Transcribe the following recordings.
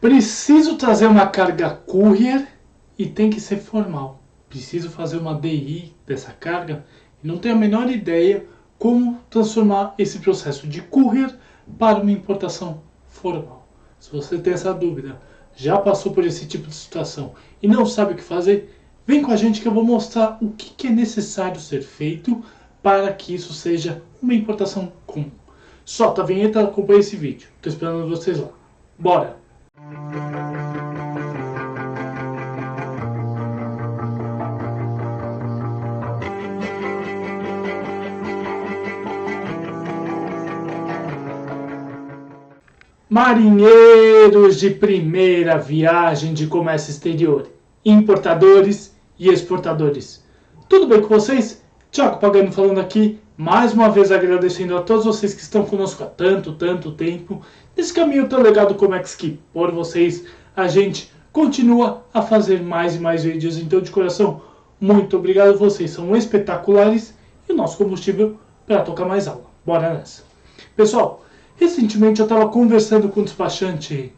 Preciso trazer uma carga courier e tem que ser formal. Preciso fazer uma DI dessa carga e não tenho a menor ideia como transformar esse processo de courier para uma importação formal. Se você tem essa dúvida, já passou por esse tipo de situação e não sabe o que fazer, vem com a gente que eu vou mostrar o que é necessário ser feito para que isso seja uma importação comum. Solta a vinheta e acompanha esse vídeo. Estou esperando vocês lá. Bora! Marinheiros de primeira viagem de comércio exterior, importadores e exportadores. Tudo bem com vocês? Thiago Pagano falando aqui, mais uma vez agradecendo a todos vocês que estão conosco há tanto tempo, nesse caminho tão legal do Comex que, por vocês, a gente continua a fazer mais e mais vídeos. Então, de coração, muito obrigado, vocês são espetaculares e o nosso combustível para tocar mais aula. Bora nessa. Pessoal, recentemente eu estava conversando com um despachante,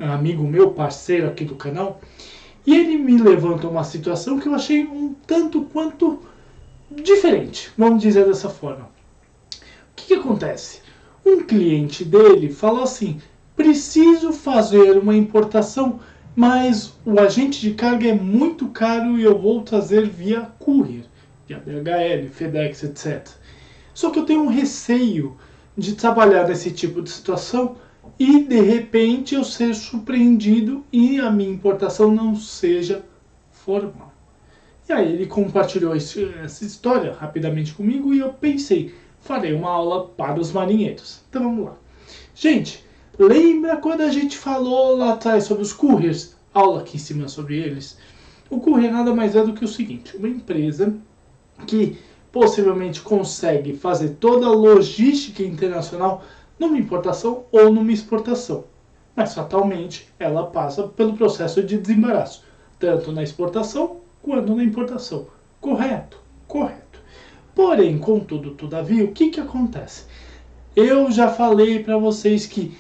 um amigo meu, parceiro aqui do canal, e ele me levantou uma situação que eu achei um tanto quanto diferente, vamos dizer dessa forma. O que acontece? Um cliente dele falou assim: preciso fazer uma importação, mas o agente de carga é muito caro e eu vou trazer via courier, via DHL, FedEx, etc. Só que eu tenho um receio de trabalhar nesse tipo de situação e de repente eu ser surpreendido e a minha importação não seja formal. E aí ele compartilhou essa história rapidamente comigo e eu pensei, farei uma aula para os marinheiros. Então vamos lá. Gente, lembra quando a gente falou lá atrás sobre os couriers? Aula aqui em cima sobre eles. O courier nada mais é do que o seguinte: uma empresa que possivelmente consegue fazer toda a logística internacional numa importação ou numa exportação. Mas fatalmente ela passa pelo processo de desembaraço, tanto na exportação quanto na importação. Correto? Correto. Porém, contudo, todavia, o que acontece? Eu já falei para vocês que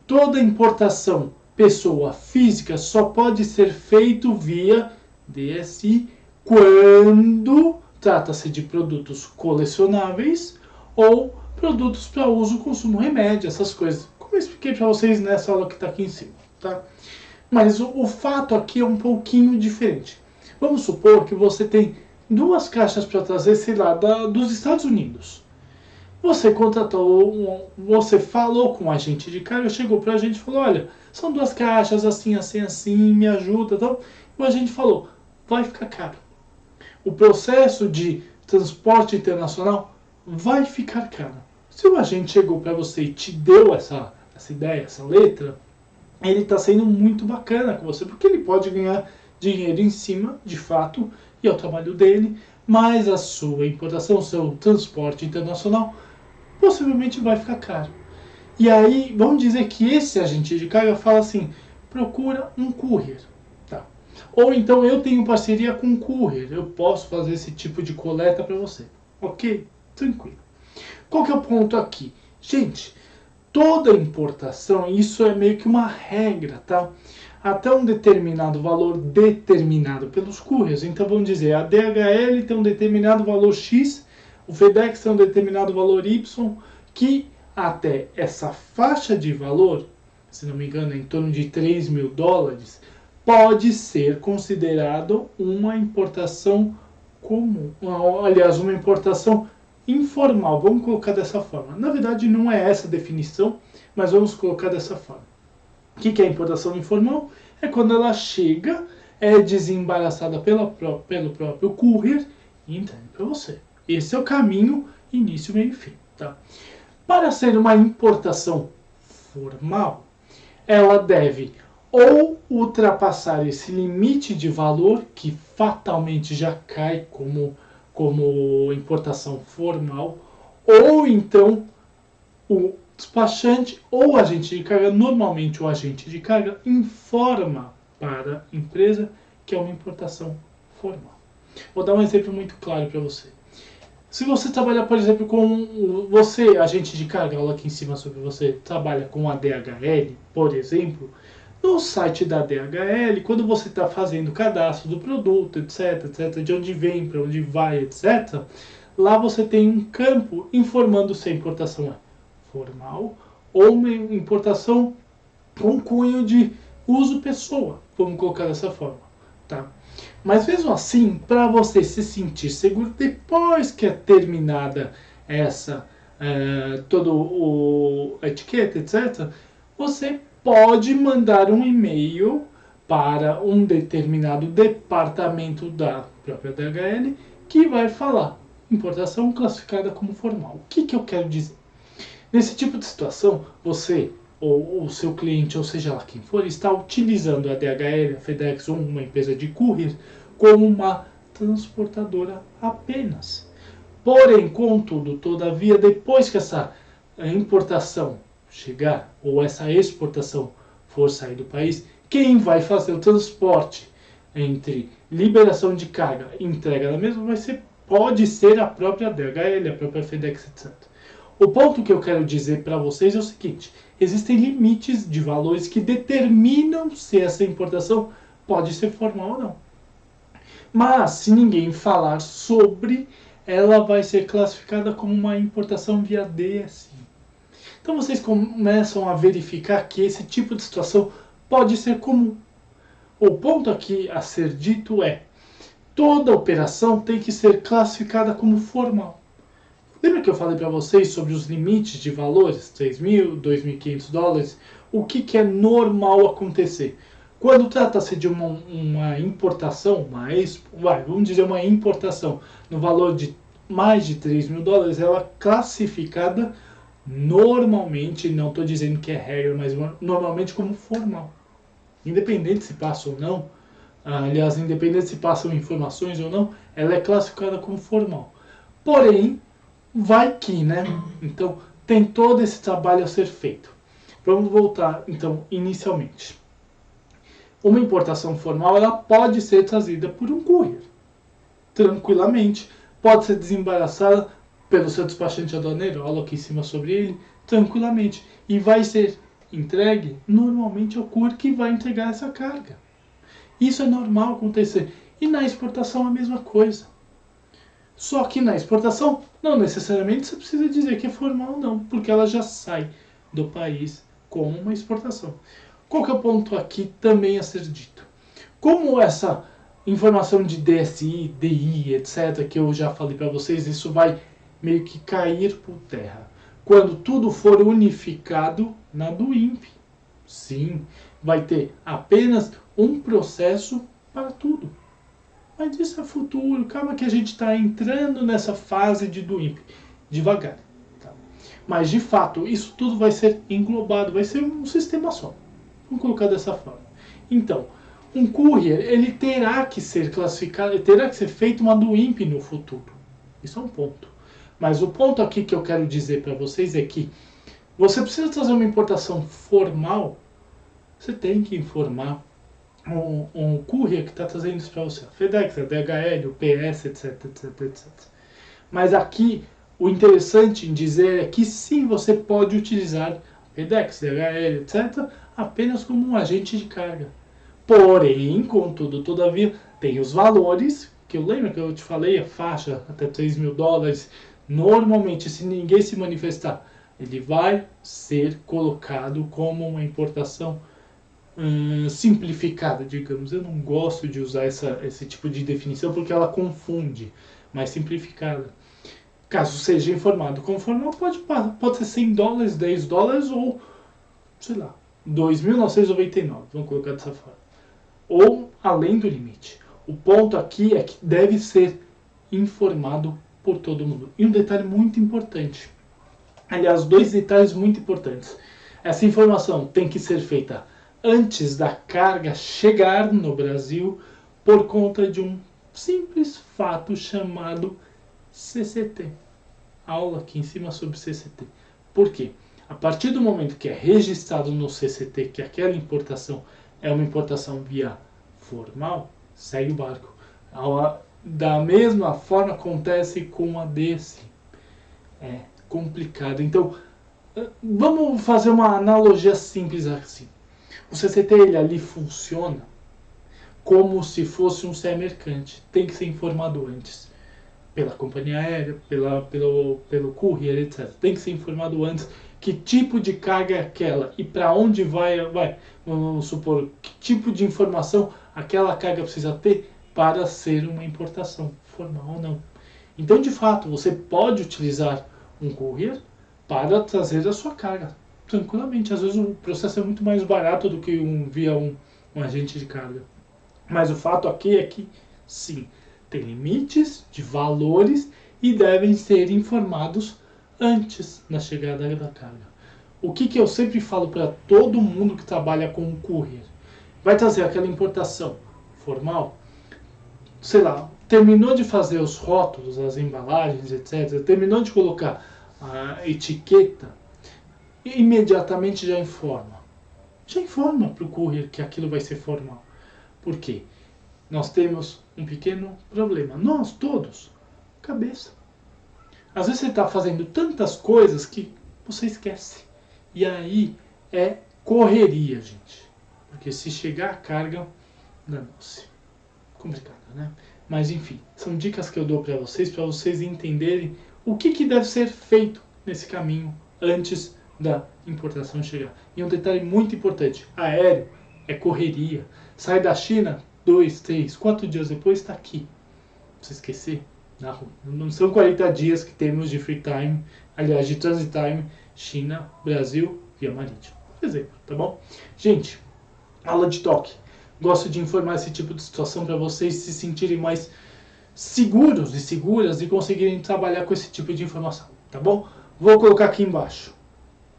toda importação pessoa física só pode ser feito via DSI quando trata-se de produtos colecionáveis ou produtos para uso, consumo, remédio, essas coisas. Como eu expliquei para vocês nessa aula que está aqui em cima, tá? Mas o fato aqui é um pouquinho diferente. Vamos supor que você tem 2 caixas para trazer, sei lá, dos Estados Unidos. Você contratou, você falou com o agente de carga, chegou para a gente e falou: olha, são 2 caixas, assim, me ajuda, então. O agente falou: vai ficar caro. O processo de transporte internacional vai ficar caro. Se o agente chegou para você e te deu essa ideia, essa letra, ele está sendo muito bacana com você, porque ele pode ganhar dinheiro em cima, de fato, e é o trabalho dele, mas a sua importação, o seu transporte internacional, possivelmente vai ficar caro. E aí, vamos dizer que esse agente de carga fala assim: procura um courier. Tá. Ou então eu tenho parceria com um courier, eu posso fazer esse tipo de coleta para você. Ok? Tranquilo. Qual que é o ponto aqui? Gente, toda importação, isso é meio que uma regra, tá? Até um determinado valor determinado pelos couriers. Então vamos dizer, a DHL tem um determinado valor X, o FedEx tem um determinado valor Y, que até essa faixa de valor, se não me engano, é em torno de $3.000, pode ser considerado uma importação comum. Aliás, uma importação informal, vamos colocar dessa forma. Na verdade, não é essa a definição, mas vamos colocar dessa forma. O que é importação informal? É quando ela chega, é desembaraçada pelo próprio courier e entrega para você. Esse é o caminho, início, meio e fim. Tá? Para ser uma importação formal, ela deve ou ultrapassar esse limite de valor, que fatalmente já cai como importação formal, ou então o despachante ou agente de carga, normalmente o agente de carga, informa para a empresa que é uma importação formal. Vou dar um exemplo muito claro para você. Se você trabalha, por exemplo, com você, agente de carga, olha aqui em cima sobre você, trabalha com a DHL, por exemplo, No site da DHL, quando você está fazendo o cadastro do produto, etc, de onde vem, para onde vai, etc, lá você tem um campo informando se a importação é formal ou uma importação com cunho de uso pessoa, vamos colocar dessa forma, tá? Mas mesmo assim, para você se sentir seguro depois que é terminada essa todo o etiqueta, etc, você pode mandar um e-mail para um determinado departamento da própria DHL que vai falar importação classificada como formal. O que eu quero dizer? Nesse tipo de situação, você ou o seu cliente, ou seja lá quem for, está utilizando a DHL, a FedEx ou uma empresa de courier como uma transportadora apenas. Porém, contudo, todavia, depois que essa importação chegar ou essa exportação for sair do país, quem vai fazer o transporte entre liberação de carga e entrega da mesma pode ser a própria DHL, a própria FedEx, etc. O ponto que eu quero dizer para vocês é o seguinte: existem limites de valores que determinam se essa importação pode ser formal ou não. Mas, se ninguém falar sobre, ela vai ser classificada como uma importação via DSI. Então vocês começam a verificar que esse tipo de situação pode ser comum. O ponto aqui a ser dito é: toda operação tem que ser classificada como formal. Lembra que eu falei para vocês sobre os limites de valores? 3.000, 2.500 dólares? O que é normal acontecer? Quando trata-se de uma importação, vamos dizer uma importação no valor de mais de 3.000 dólares, ela é classificada normalmente, não estou dizendo que é regra, mas normalmente como formal. Independente se passa ou não, aliás, independente se passam informações ou não, ela é classificada como formal. Porém, vai que, né? Então, tem todo esse trabalho a ser feito. Vamos voltar, então, inicialmente. Uma importação formal, ela pode ser trazida por um courier, tranquilamente. Pode ser desembaraçada pelo seu despachante aduaneiro, aula aqui em cima sobre ele, tranquilamente. E vai ser entregue, normalmente, ao courier que vai entregar essa carga. Isso é normal acontecer. E na exportação a mesma coisa. Só que na exportação, não necessariamente você precisa dizer que é formal, não, porque ela já sai do país como uma exportação. Qual que é o ponto aqui também a ser dito? Como essa informação de DSI, DI, etc., que eu já falei para vocês, isso vai meio que cair por terra quando tudo for unificado na do INPE. Sim, vai ter apenas um processo para tudo. Mas isso é futuro, calma que a gente está entrando nessa fase de do INPE, devagar. Tá? Mas de fato, isso tudo vai ser englobado, vai ser um sistema só. Vamos colocar dessa forma. Então, um courier, ele terá que ser classificado, terá que ser feito uma do INPE no futuro. Isso é um ponto. Mas o ponto aqui que eu quero dizer para vocês é que você precisa trazer uma importação formal, você tem que informar um courier que está trazendo isso para você. A FedEx, a DHL, o PS, etc. Mas aqui, o interessante em dizer é que sim, você pode utilizar FedEx, DHL, etc., apenas como um agente de carga. Porém, contudo, todavia, tem os valores, que eu lembro que eu te falei, a faixa até 3.000 dólares. Normalmente, se ninguém se manifestar, ele vai ser colocado como uma importação simplificada, digamos. Eu não gosto de usar esse tipo de definição porque ela confunde, mas simplificada. Caso seja informado como formal, pode ser 100 dólares, 10 dólares ou, sei lá, 2.999, vamos colocar dessa forma. Ou além do limite. O ponto aqui é que deve ser informado por todo mundo. E um detalhe muito importante. Aliás, 2 detalhes muito importantes. Essa informação tem que ser feita antes da carga chegar no Brasil por conta de um simples fato chamado CCT. Aula aqui em cima sobre CCT. Por quê? A partir do momento que é registrado no CCT que aquela importação é uma importação via formal, segue o barco. Da mesma forma acontece com a desse. É complicado. Então, vamos fazer uma analogia simples assim. O CCT ele ali funciona como se fosse um CE mercante. Tem que ser informado antes. Pela companhia aérea, pelo courier, etc. Tem que ser informado antes que tipo de carga é aquela e para onde vai. Vamos supor, que tipo de informação aquela carga precisa ter para ser uma importação, formal ou não. Então, de fato, você pode utilizar um courier para trazer a sua carga tranquilamente. Às vezes o processo é muito mais barato do que via um agente de carga. Mas o fato aqui é que, sim, tem limites de valores e devem ser informados antes da chegada da carga. O que eu sempre falo para todo mundo que trabalha com um courier? Vai trazer aquela importação formal, sei lá, terminou de fazer os rótulos, as embalagens, etc., terminou de colocar a etiqueta, e imediatamente já informa. Já informa para o courier que aquilo vai ser formal. Por quê? Nós temos um pequeno problema. Nós todos. Cabeça. Às vezes você está fazendo tantas coisas que você esquece. E aí é correria, gente. Porque se chegar a carga, danou-se. Complicado, né? Mas enfim, são dicas que eu dou para vocês entenderem o que deve ser feito nesse caminho antes da importação chegar. E um detalhe muito importante, aéreo é correria. Sai da China, 2, 3, 4 dias depois está aqui. Se esquecer, dá ruim. Não são 40 dias que temos de free time, aliás, de transit time, China, Brasil, via marítimo. Por exemplo, tá bom? Gente, aula de toque. Gosto de informar esse tipo de situação para vocês se sentirem mais seguros e seguras e conseguirem trabalhar com esse tipo de informação, tá bom? Vou colocar aqui embaixo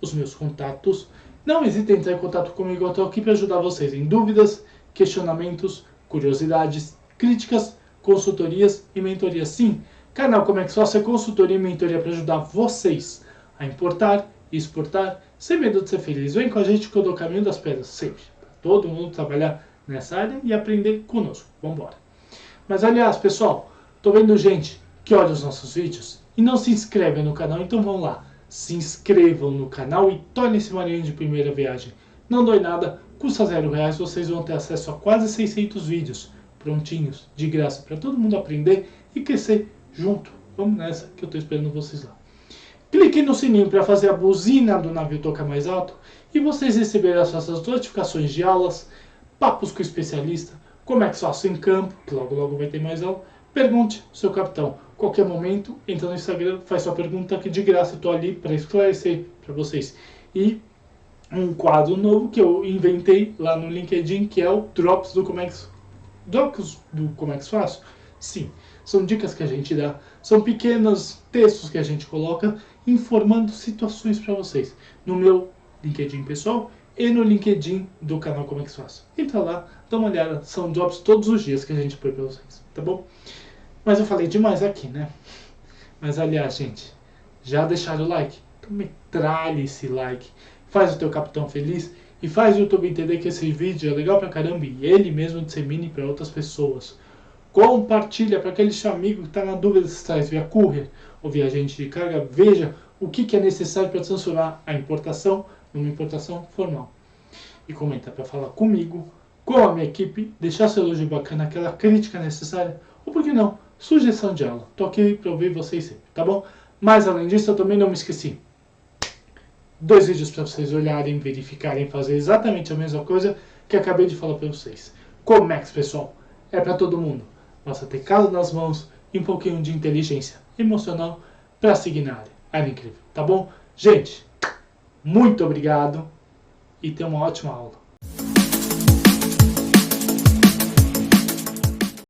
os meus contatos. Não hesitem em entrar em contato comigo, eu estou aqui para ajudar vocês em dúvidas, questionamentos, curiosidades, críticas, consultorias e mentorias. Sim, canal Como é que Sócio é consultoria e mentoria para ajudar vocês a importar e exportar sem medo de ser feliz. Vem com a gente que eu dou o caminho das pedras sempre. Para todo mundo trabalhar nessa área e aprender conosco. Vamos embora. Mas aliás, pessoal, tô vendo gente que olha os nossos vídeos e não se inscreve no canal, então vão lá, se inscrevam no canal e tornem-se marinheiro de primeira viagem. Não dói nada, custa R$0, vocês vão ter acesso a quase 600 vídeos prontinhos, de graça, para todo mundo aprender e crescer junto. Vamos nessa que eu tô esperando vocês lá. Clique no sininho para fazer a buzina do navio tocar mais alto e vocês receberão as nossas notificações de aulas, papos com o especialista, como é que faço em campo, que logo vai ter mais aula. Pergunte, seu capitão. Qualquer momento, entra no Instagram, faz sua pergunta que de graça eu tô ali para esclarecer para vocês. E um quadro novo que eu inventei lá no LinkedIn, que é o Drops do Como é que faço? Sim, são dicas que a gente dá, são pequenos textos que a gente coloca informando situações para vocês. No meu LinkedIn pessoal e no LinkedIn do canal Como é que faço. Entra lá, dá uma olhada, são drops todos os dias que a gente põe para vocês, tá bom? Mas eu falei demais aqui, né? Mas aliás, gente, já deixaram o like? Então metralha esse like, faz o teu capitão feliz e faz o YouTube entender que esse vídeo é legal pra caramba e ele mesmo dissemine para outras pessoas. Compartilha para aquele seu amigo que está na dúvida se traz via courier ou via agente de carga. Veja o que é necessário para transformar a importação numa importação formal. E comenta para falar comigo, com a minha equipe, deixar seu elogio bacana, aquela crítica necessária, ou por que não, sugestão de aula. Tô aqui para ouvir vocês sempre, tá bom? Mas além disso, eu também não me esqueci. 2 vídeos para vocês olharem, verificarem, fazer exatamente a mesma coisa que acabei de falar para vocês. Comex, pessoal, é para todo mundo. Basta ter caldo nas mãos e um pouquinho de inteligência emocional para seguir na área. Era incrível, tá bom? Gente, muito obrigado e tenha uma ótima aula.